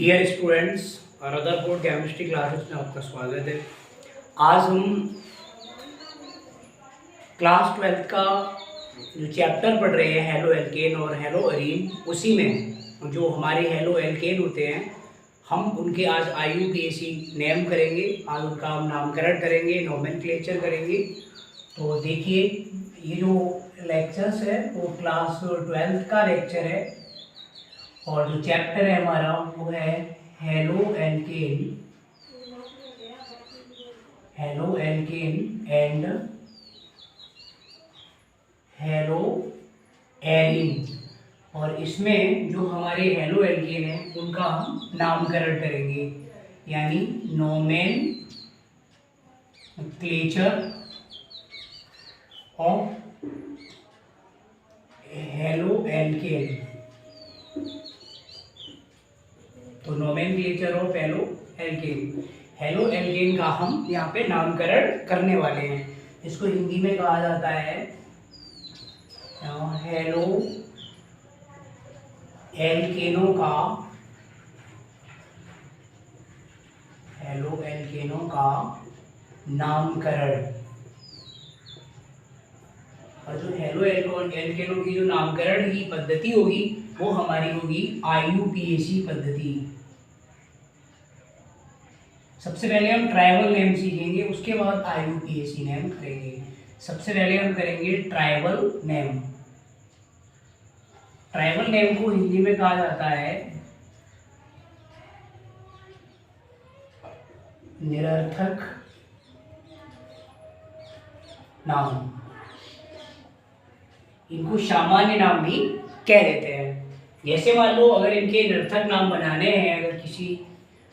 Dear students, Rutherford chemistry classes में आपका स्वागत है। आज हम क्लास 12 का जो चैप्टर पढ़ रहे हैं हेलो एल्केन और हेलो अरीन, उसी में जो हमारे हेलो एल्केन होते हैं हम उनके आज IUPAC नेम करेंगे। आज उनका हम नामकरण करेंगे, नोमेनक्लेचर करेंगे। तो देखिए, ये जो लेक्चर्स है वो क्लास 12 का लेक्चर है और जो चैप्टर है हमारा वो है halo alkane and hello arene. और इसमें जो हमारे हेलो एल्केन है उनका हम नामकरण करेंगे, यानी नोमेनक्लेचर ऑफ हेलो एल्केन। तो नोमेनक्लेचर ऑफ हेलो एल्केन का हम यहाँ पे नामकरण करने वाले हैं। इसको हिंदी में कहा जाता है हेलो एल्केनों का नामकरण। और जो हेलो एल्केनों की जो नामकरण की पद्धति होगी वो हमारी होगी IUPAC पद्धति। सबसे पहले हम ट्राइबल नेम सीखेंगे, उसके बाद IUPAC नेम करेंगे। सबसे पहले हम करेंगे ट्राइबल नेम। ट्राइबल नेम को हिंदी में कहा जाता है निरर्थक नाम। इनको सामान्य नाम भी कह देते हैं। जैसे मान लो अगर इनके निरर्थक नाम बनाने हैं अगर किसी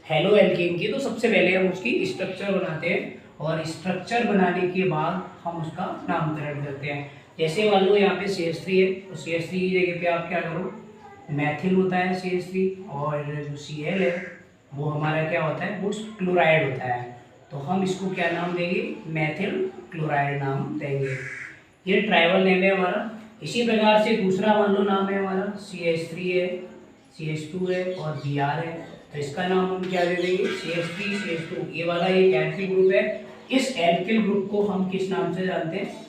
हेलो एल्केन की, तो सबसे पहले हम उसकी स्ट्रक्चर बनाते हैं और स्ट्रक्चर बनाने के बाद हम उसका नामकरण करते हैं। जैसे मान लो यहाँ पे CH3 है, तो CH3 की जगह पे आप क्या करो, मैथिल होता है CH3, और जो Cl है वो हमारा क्या होता है, वो क्लोराइड होता है। तो हम इसको क्या नाम देंगे, मैथिल क्लोराइड नाम देंगे। ये ट्राइबल नेम है हमारा। इसी प्रकार से दूसरा मान लो नाम है हमारा CH3 है, CH2 है और Br है। तो इसका नाम हम क्या दे देंगे, CH3 CH2। ये वाला एक एल्किल ग्रुप है। इस एल्किल ग्रुप को हम किस नाम से जानते हैं,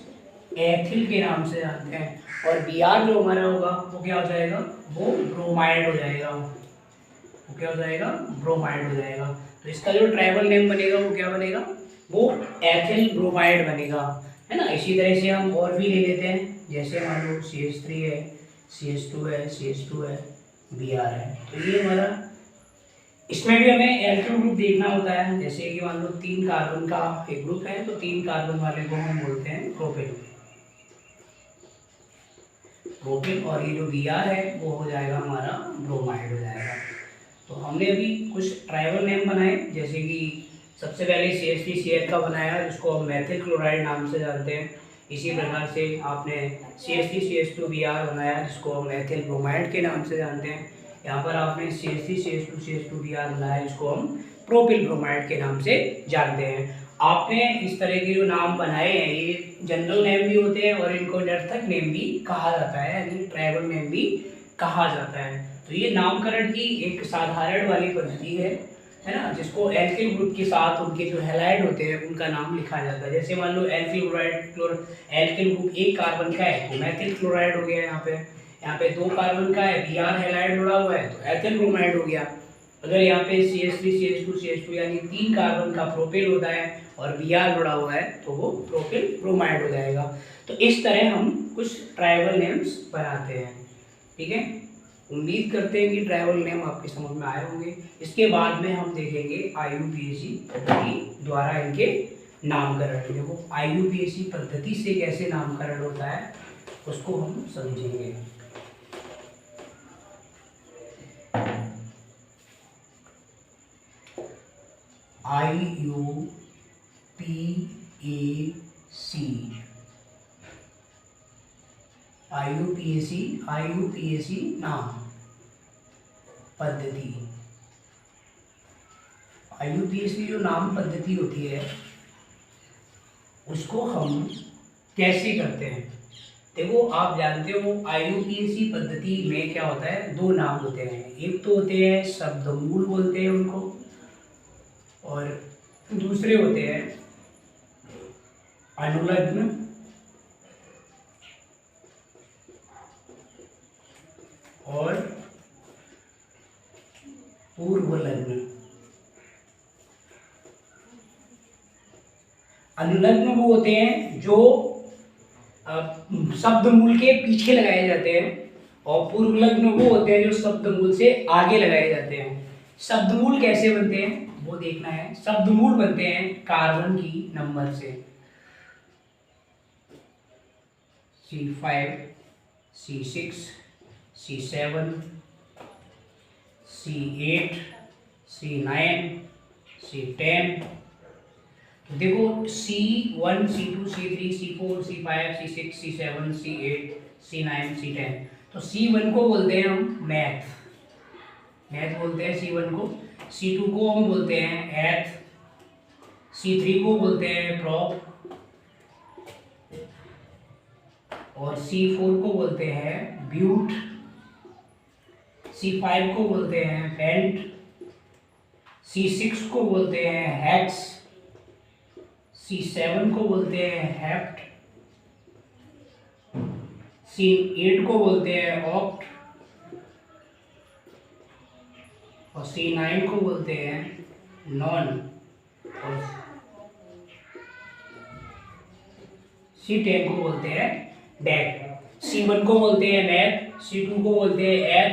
एथिल के नाम से जानते हैं। और Br जो हमारा होगा वो क्या हो जाएगा, वो ब्रोमाइड हो जाएगा। वो क्या हो जाएगा, ब्रोमाइड हो जाएगा। तो इसका जो ट्राइबल नेम बनेगा वो क्या बनेगा, वो एथिल ब्रोमाइड बनेगा, है ना। इसी तरह से हम और भी ले लेते हैं। जैसे मान लो CH3 है, CH2 है, Br है। तो ये हमारा, इसमें भी हमें एल्किल ग्रुप देखना होता है। जैसे कि मान लो 3 कार्बन का एक ग्रुप है, तो 3 कार्बन वाले को हम बोलते हैं प्रोपिल। और ये जो Br है वो हो जाएगा हमारा ब्रोमाइड हो जाएगा। तो हमने अभी कुछ ट्राइबल नेम बनाए, जैसे कि सबसे पहले CH3CH का बनाया जिसको हम मैथिल क्लोराइड नाम से जानते हैं। इसी प्रकार से आपने CH3CH2Br बनाया जिसको हम मैथिल ब्रोमाइड के नाम से जानते हैं। यहाँ पर आपने CH3CH2CH2Br बनाया जिसको हम प्रोपिल ब्रोमाइड के नाम से जानते हैं। आपने इस तरह के जो नाम बनाए हैं ये जनरल नेम भी होते हैं और इनको निरर्थक नेम भी कहा जाता है, यानी ट्राइबल नेम भी कहा जाता है। तो ये नामकरण की एक साधारण वाली पद्धति है ना, जिसको एल्किल ग्रुप के साथ उनके जो हैलाइड होते हैं उनका नाम लिखा जाता है। जैसे मान लो एल्किल ग्रुप 1 कार्बन का है तो मैथिल क्लोराइड हो गया। यहाँ पे 2 कार्बन का है, Br हैलाइड जुड़ा हुआ है तो एथिल ब्रोमाइड हो गया। अगर यहाँ पे CH3CH2 यानी 3 कार्बन का प्रोपिल होता है और Br जुड़ा हुआ है तो वो प्रोपिल ब्रोमाइड हो जाएगा। तो इस तरह हम कुछ ट्राइबल नेम्स बनाते हैं, ठीक है। उम्मीद करते हैं कि ट्राइबल नेम आपके समझ में आए होंगे। इसके बाद में हम देखेंगे IUPAC पद्धति द्वारा इनके नामकरण। देखो IUPAC पद्धति से कैसे नामकरण होता है उसको हम समझेंगे। IUPAC नाम पद्धति। IUPAC जो नाम पद्धति होती है उसको हम कैसे करते हैं, देखो आप जानते हो IUPAC पद्धति में क्या होता है, दो नाम होते हैं। एक तो होते हैं शब्दमूल बोलते हैं उनको, और दूसरे होते हैं अनुलग्न और पूर्वलग्न। अनुलग्न वो होते हैं जो शब्द मूल के पीछे लगाए जाते हैं, और पूर्वलग्न वो होते हैं जो शब्द मूल से आगे लगाए जाते हैं। शब्द मूल कैसे बनते हैं वो देखना है। शब्द मूल बनते हैं कार्बन की नंबर से, C5, C6, C7, C8, C9, C10। देखो C1, C2, C3, C4, C5, C6, C7, C8, C9, C10। तो C1 को बोलते हैं हम मैथ बोलते हैं C1 को। C2 को हम बोलते हैं एथ। C3 को बोलते हैं प्रॉप, और C4 को बोलते हैं ब्यूट। C5 को बोलते हैं पेंट। C6 को बोलते हैं हेक्स। C7 को बोलते हैं हेप्ट। C8 को बोलते हैं ऑक्ट, और C9 को बोलते हैं नॉन, और C10 को बोलते हैं डेक। C1 को बोलते हैं मैथ, C2 को बोलते हैं एथ,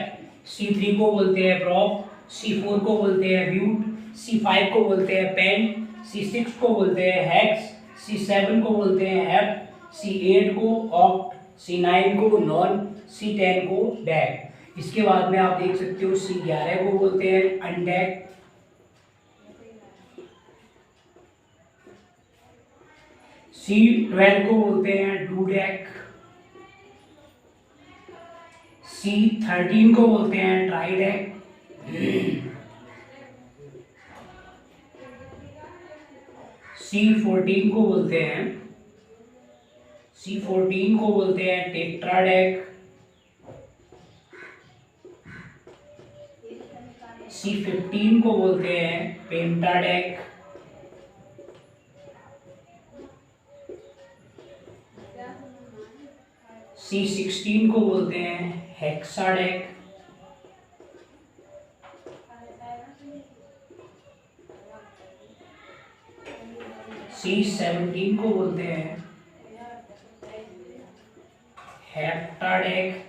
C3 को बोलते हैं प्रॉप, C4 को बोलते हैं ब्यूट, C5 को बोलते हैं पेंट, C6 को बोलते हैं हेक्स, C7 को बोलते हैं हेप्ट, C8 को ऑक्ट, C9 को नॉन, C10 को डेक। इसके बाद में आप देख सकते हो C11 को बोलते हैं अनडेक, C12 को बोलते हैं डूडेक, C13 को बोलते हैं ट्राइडेक, C14 को बोलते हैं टेट्राडेक, C15 को बोलते हैं पेंटाडेक, C16 को बोलते हैं हेक्साडेक, C17 को बोलते हैं हेप्टाडेक,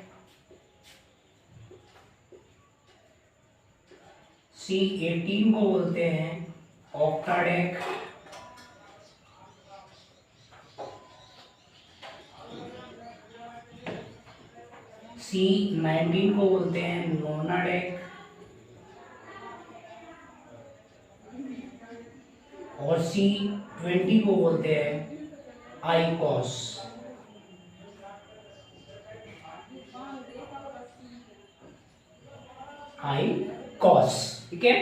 C18 को बोलते हैं ऑक्टाडेक, C19 को बोलते हैं नोनाडेक, और C20 को बोलते हैं आइकॉस। ठीक है।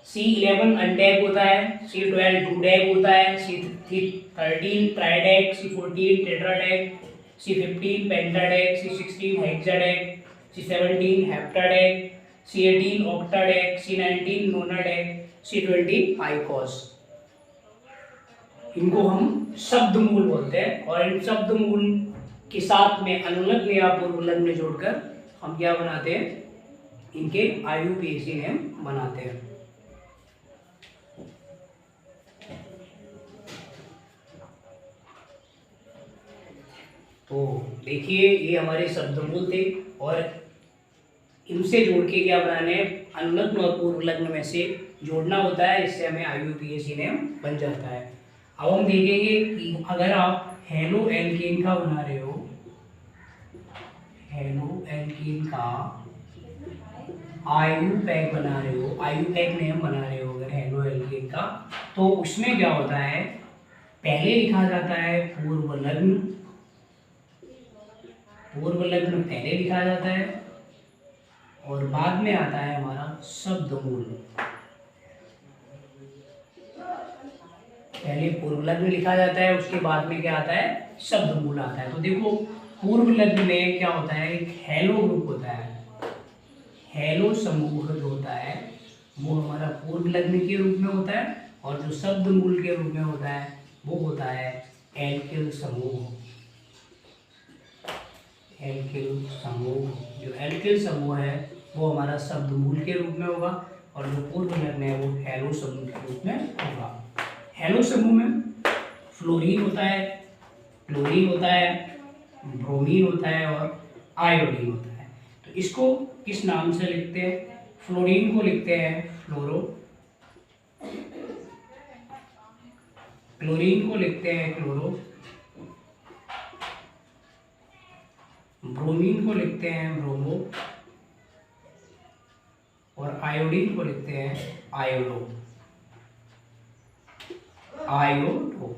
C11 अनडेक होता है, C12 डूडेक होता है, C13 ट्राइडेक, C14 टेट्राडेक, C15 पेंटाडेक, C16 हेक्साडेक, C17 हेप्टाडेक, C18 ऑक्टाडेक, C19 नोनाडेक, C20 आइकॉस। इनको हम शब्द मूल बोलते हैं, और इन शब्द मूल के साथ में अनुलग्न या पूर्वलग्न जोड़कर हम क्या बनाते हैं, इनके IUPAC नेम बनाते हैं। तो देखिए ये हमारे शब्दमूल थे, और इनसे जोड़ के क्या बनाने हैं, अनुलग्न और पूर्वलग्न में से जोड़ना होता है, इससे हमें IUPAC नेम बन जाता है। अब हम देखेंगे कि अगर आप हेलो एल्केन का बना रहे हो, हेलो एल्केन का IUPAC बना रहे हो, IUPAC नेम बना रहे हो अगर हेलो एल्केन का, तो उसमें क्या होता है, पहले लिखा जाता है पूर्वलग्न पहले लिखा जाता है, और बाद में आता है हमारा शब्दमूल। पहले पूर्वलग्न लिखा जाता है, उसके बाद में क्या आता है, शब्दमूल आता है। तो देखो पूर्व लग्न में क्या होता है, एक हेलो ग्रुप होता है, हेलो समूह जो होता है वो हमारा पूर्व लग्न के रूप में होता है, और जो शब्द मूल के रूप में होता है वो होता है एल्किल समूह। एल्किल समूह, जो एल्किल समूह है वो हमारा शब्द मूल के रूप में होगा, और जो पूर्व लग्न है वो हेलो समूह के रूप में होगा। हेलो समूह में फ्लोरीन होता है, क्लोरीन होता है, ब्रोमीन होता है और आयोडीन होता है। तो इसको किस नाम से लिखते हैं? फ्लोरीन को लिखते हैं फ्लोरो, क्लोरीन को लिखते हैं क्लोरो, ब्रोमीन को लिखते हैं ब्रोमो, और आयोडीन को लिखते हैं आयोडो। आयोडो।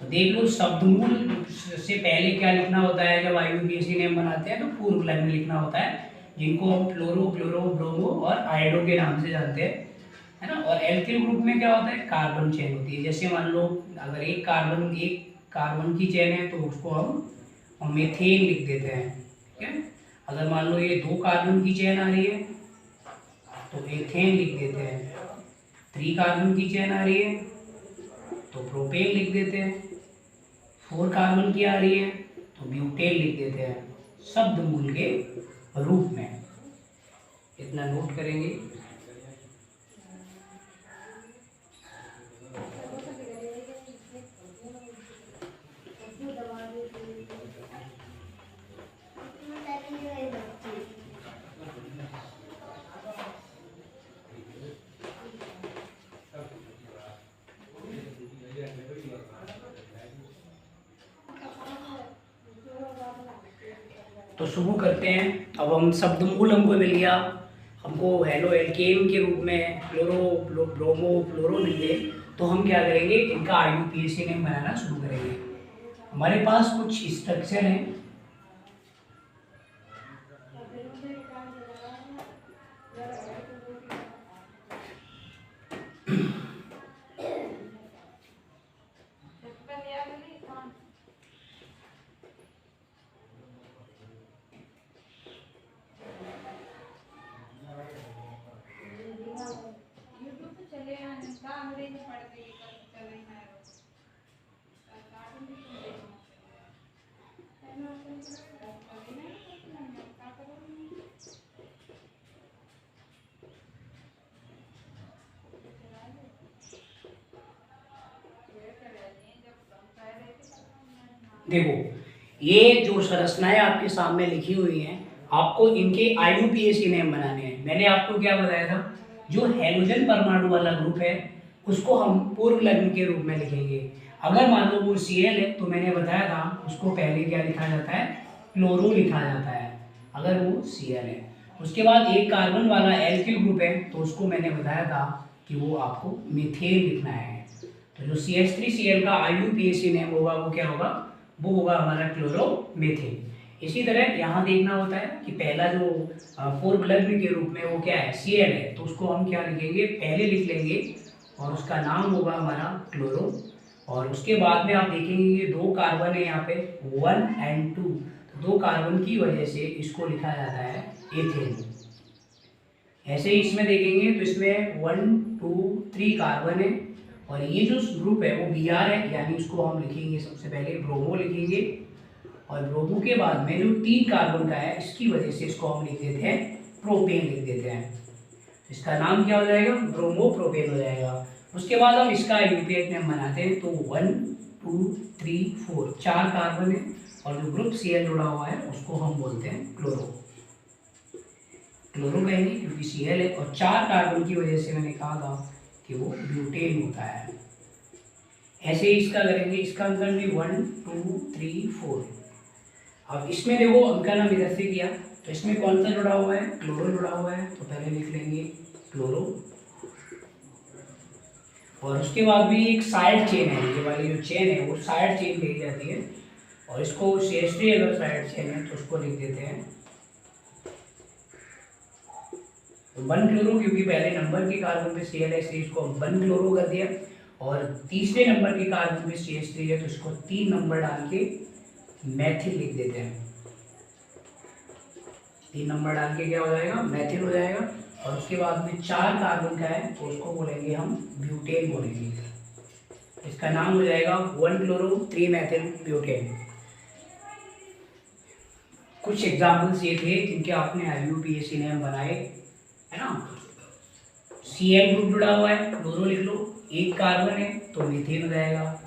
तो देख लो, शब्दमूल से पहले क्या लिखना होता है जब IUPAC नेम बनाते हैं? तो पूर्व लग्न लिखना होता है, जिनको हम फ्लोरो, क्लोरो, ब्रोमो और आयोडो के नाम से जानते हैं, है ना। और एल्किल ग्रुप में क्या होता है? कार्बन चेन होती है। जैसे मान लो अगर एक कार्बन की चेन है तो उसको हम मीथेन लिख देते हैं, ठीक है। अगर मान लो ये 2 कार्बन की चेन आ रही है तो एथेन लिख देते हैं, 3 कार्बन की चेन आ रही है तो प्रोपेन लिख देते हैं, 4 कार्बन की आ रही है तो ब्यूटेन लिख देते हैं, शब्द मूल के रूप में। इतना नोट करेंगे। तो शुरू करते हैं। अब हम शब्द मूल हमको मिल गया, हमको हेलो एल्केन के रूप में क्लोरो, ब्रोमो, फ्लोरो मिल गए। तो हम क्या करेंगे, इनका IUPAC नेम बनाना शुरू करेंगे। हमारे पास कुछ स्ट्रक्चर हैं, देखो ये जो संरचनाएं आपके सामने लिखी हुई हैं, आपको इनके IUPAC नेम बनाने हैं। मैंने आपको क्या बताया था, जो हेलोजन परमाणु वाला ग्रुप है उसको हम पूर्व लग्न के रूप में लिखेंगे। अगर मान लो वो Cl है तो मैंने बताया था उसको पहले क्या लिखा जाता है, क्लोरो लिखा जाता है, अगर वो Cl है। उसके बाद एक कार्बन वाला एल्किल ग्रुप है तो उसको मैंने बताया था कि वो आपको मीथेन लिखना है। तो जो CH3Cl का IUPAC नेम होगा वो क्या होगा, वो होगा हमारा क्लोरोमीथेन। इसी तरह यहाँ देखना होता है कि पहला जो पूर्व लग्न के रूप में वो क्या है, Cl है, तो उसको हम क्या लिखेंगे, पहले लिख लेंगे और उसका नाम होगा हमारा क्लोरो। और उसके बाद में आप देखेंगे ये 2 कार्बन है यहाँ पे 1 और 2, तो 2 कार्बन की वजह से इसको लिखा जाता है एथेन। ऐसे ही इसमें देखेंगे तो इसमें 1 2 3 कार्बन है, और ये जो ग्रुप है वो Br है, यानी उसको हम लिखेंगे सबसे पहले ब्रोमो लिखेंगे, और ब्रोमो के बाद में जो 3 कार्बन का है इसकी वजह से इसको हम लिख देते हैं प्रोपेन लिख देते हैं। इसका नाम क्या हो जाएगा, ब्रोमो प्रोपेन हो जाएगा। उसके बाद हम इसका IUPAC नेम बनाते हैं, तो 1 2 3 4 4 कार्बन है, और जो ग्रुप Cl जुड़ा हुआ है उसको हम बोलते हैं क्लोरो। क्लोरो कहेंगे क्योंकि Cl है, और 4 कार्बन की वजह से मैंने कहा था कि वो ब्यूटेन होता है। ऐसे ही इसका करेंगे, इसका अंकन भी 1 2 3 4। अब इसमें देखो अंकन हम इधर से किया, तो इसमें कौन सा जुड़ा हुआ है, क्लोरो जुड़ा हुआ है, तो पहले लिख लेंगे क्लोरो। और उसके बाद भी एक साइड चेन है, ये वाली जो चेन है वो साइड चेन कही जाती है, और इसको CH3 अगर साइड चेन है तो उसको लिख देते हैं 1 क्लोरो, क्योंकि पहले नंबर के कार्बन पे Cl है इसलिए इसको 1 क्लोरो कर दिया, और तीसरे नंबर के कार्बन पे CH3 है तो इसको 3 नंबर डाल के मैथिल लिख देते हैं। 3 नंबर डाल के क्या हो जाएगा, मैथिल हो जाएगा। और उसके बाद में 4 कार्बन का है तो उसको बोलेंगे हम ब्यूटेन बोलेंगे। इसका नाम हो जाएगा 1-chloro-3-methyl ब्यूटेन। कुछ एग्जाम्पल्स ये थे जिनके आपने IUPAC ने बनाए, है ना। Cl ग्रुप जुड़ा हुआ है, क्लोरो लिख लो, एक कार्बन है तो मीथेन हो जाएगा।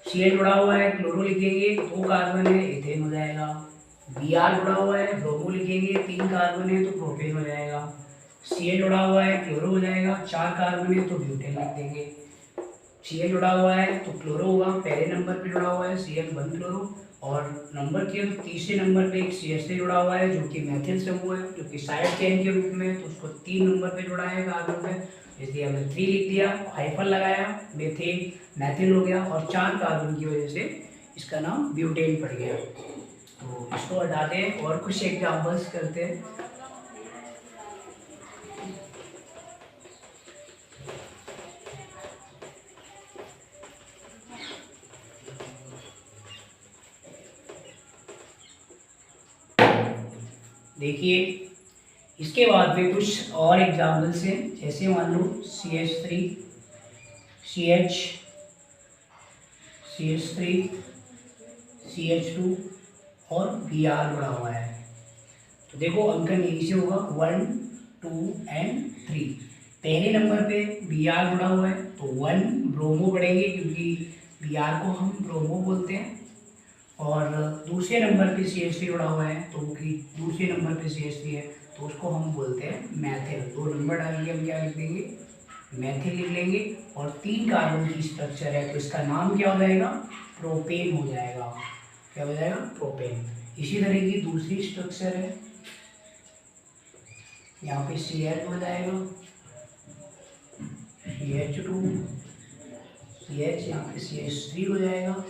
Cl जुड़ा हुआ है, क्लोरो लिखेंगे, 2 कार्बन है, एथेन हो जाएगा। Br जुड़ा हुआ है, ब्रोमो लिखेंगे, 3 कार्बन है तो प्रोपेन हो जाएगा। Cl जुड़ा हुआ है, क्लोरो हो जाएगा, 4 कार्बन है तो ब्यूटेन लिख देंगे। Cl जुड़ा हुआ है तो क्लोरो होगा, पहले नंबर पे जुड़ा हुआ है Cl1-chloro, और नंबर के तीसरे नंबर पे एक CH3 जुड़ा हुआ है जो कि मैथिल समूह है, जो कि साइड चेन के रूप में, तो उसको 3 नंबर पे जुड़ा है कार्बन पे, इसलिए हमने 3 लिख दिया, हाइफन लगाया, मेथेन मैथिल हो गया, और 4 कार्बन की वजह से इसका नाम ब्यूटेन पड़ गया। तो इसको हटा दें और कुछ एग्जाम्पल्स करते हैं। देखिए इसके बाद में कुछ और एग्जाम्पल्स हैं, जैसे मान लो CH3, CH, CH3, CH2 और Br जुड़ा हुआ है। तो देखो अंकन यहीं से होगा 1, 2 एंड 3। पहले नंबर पे Br जुड़ा हुआ है तो 1 ब्रोमो पढ़ेंगे क्योंकि Br को हम ब्रोमो बोलते हैं, और दूसरे नंबर पे CH3 जुड़ा हुआ है तो कि दूसरे नंबर पे CH3 है तो उसको हम बोलते हैं मैथिल। 2 नंबर डाल के हम क्या लिख देंगे, मैथिल लिख लेंगे, और 3 कार्बन की स्ट्रक्चर है तो इसका नाम क्या हो जाएगा, प्रोपेन हो जाएगा। क्या हो जाएगा, प्रोपेन। इसी तरह की दूसरी स्ट्रक्चर है, यहाँ पे Cl हो जाएगा, CH2, CH, यहाँ पे CH3 हो जाएगा,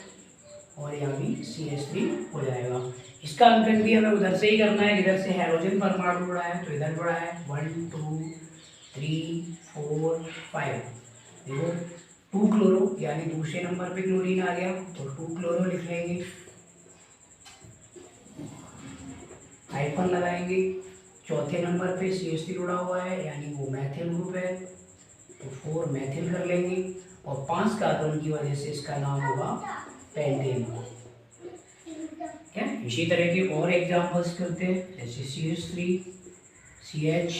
और यहाँ भी CH3 हो जाएगा। इसका अंकन भी हमें उधर से ही करना है, इधर से हाइड्रोजन परमाणु जुड़ा है तो इधर जुड़ा है 1, 2, 3, 4, 5। देखो 2 क्लोरो यानी दूसरे नंबर पे क्लोरीन आ गया तो 2 क्लोरो लिख लेंगे, हाइफन लगाएंगे। चौथे नंबर पे CH3 जुड़ा हुआ है यानी वो मैथिल ग्रुप है तो 4 मैथिल कर लेंगे, और 5 कार्बन की वजह से इसका नाम होगा पेंटेन। क्या, इसी तरह के और एग्जांपल्स करते हैं, जैसे CH3, CH,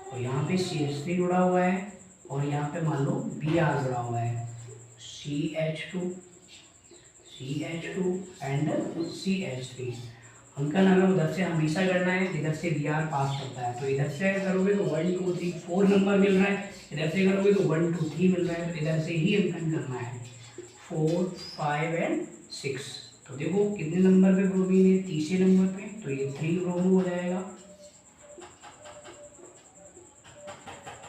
और यहाँ पे CH3 जुड़ा हुआ है, और यहाँ पे मान लो Br जुड़ा हुआ है, CH2, CH2 एंड CH3। अंकन हमें उधर से हमेशा करना है जिधर से Br पास करता है, तो इधर से करोगे तो 1, 2, 3, 4 नंबर मिल रहा है, इधर से करोगे तो 1, 2, 3 मिल रहा है, तो इधर से ही अंकन करना है 4, 5 एंड 6। तो देखो कितने नंबर पे ब्रोमीन है, तीसरे नंबर पे, तो ये 3 ब्रोमो हो जाएगा,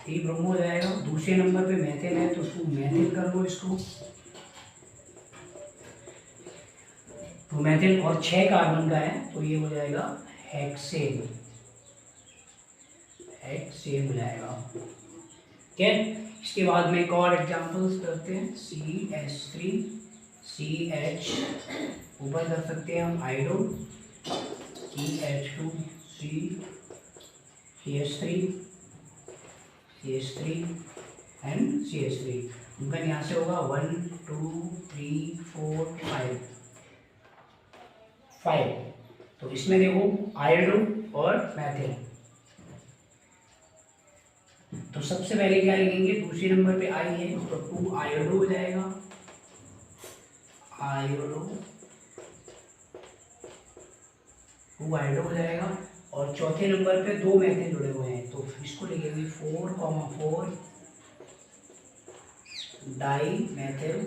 3 ब्रोमो हो जाएगा। दूसरे नंबर पे मैथिल है तो 2 मैथिल कर लो इसको, तो मैथिल, और 6 कार्बन का है तो ये हो जाएगा हेक्सेन, हेक्सेन हो जाएगा। ठीक है, इसके बाद में एक और एग्जांपल्स करते हैं, CH3, CH, ऊपर कर सकते हैं हम iodo, CH2, CH3, CH3 and CH3। उनका यहाँ से होगा 1, 2, 3, 4, 5। तो इसमें देखो आयोडो और मैथिल, तो सबसे पहले क्या लिखेंगे, दूसरे नंबर पे आई है तो 2 आयोडो हो जाएगा, आयोडो, 2 आयोडो हो जाएगा, और चौथे नंबर पे 2 मैथिल जुड़े हुए हैं तो इसको लिखेंगे 4,4 di methyl,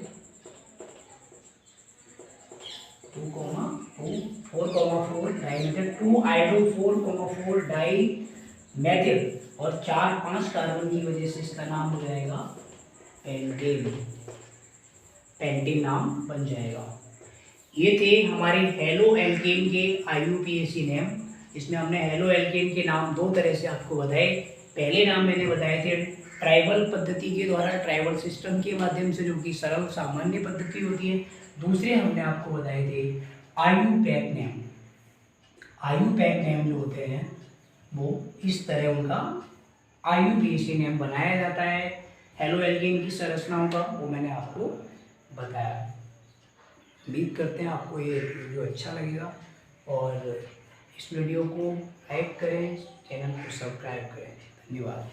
4,4 di methyl, 2 iodo 4,4 di methyl, और 4-5 कार्बन की वजह से इसका नाम हो जाएगा पेंटेन, पेंटेन नाम बन जाएगा। ये थे हमारे हेलो एल्केन के IUPAC नेम। इसमें हमने हेलो एल्केन के नाम 2 तरह से आपको बताए। पहले नाम मैंने बताए थे ट्राइबल पद्धति के द्वारा, ट्राइबल सिस्टम के माध्यम से, जो कि सरल सामान्य पद्धति होती है। दूसरे हमने आपको बताए थे IUPAC नेम, IUPAC नेम जो होते हैं वो इस तरह उनका IUPAC नेम बनाया जाता है। हेलो एल्केन की संरचनाओं का वो मैंने आपको बताया। उम्मीद करते हैं आपको ये वीडियो अच्छा लगेगा और इस वीडियो को लाइक करें, चैनल को सब्सक्राइब करें। धन्यवाद।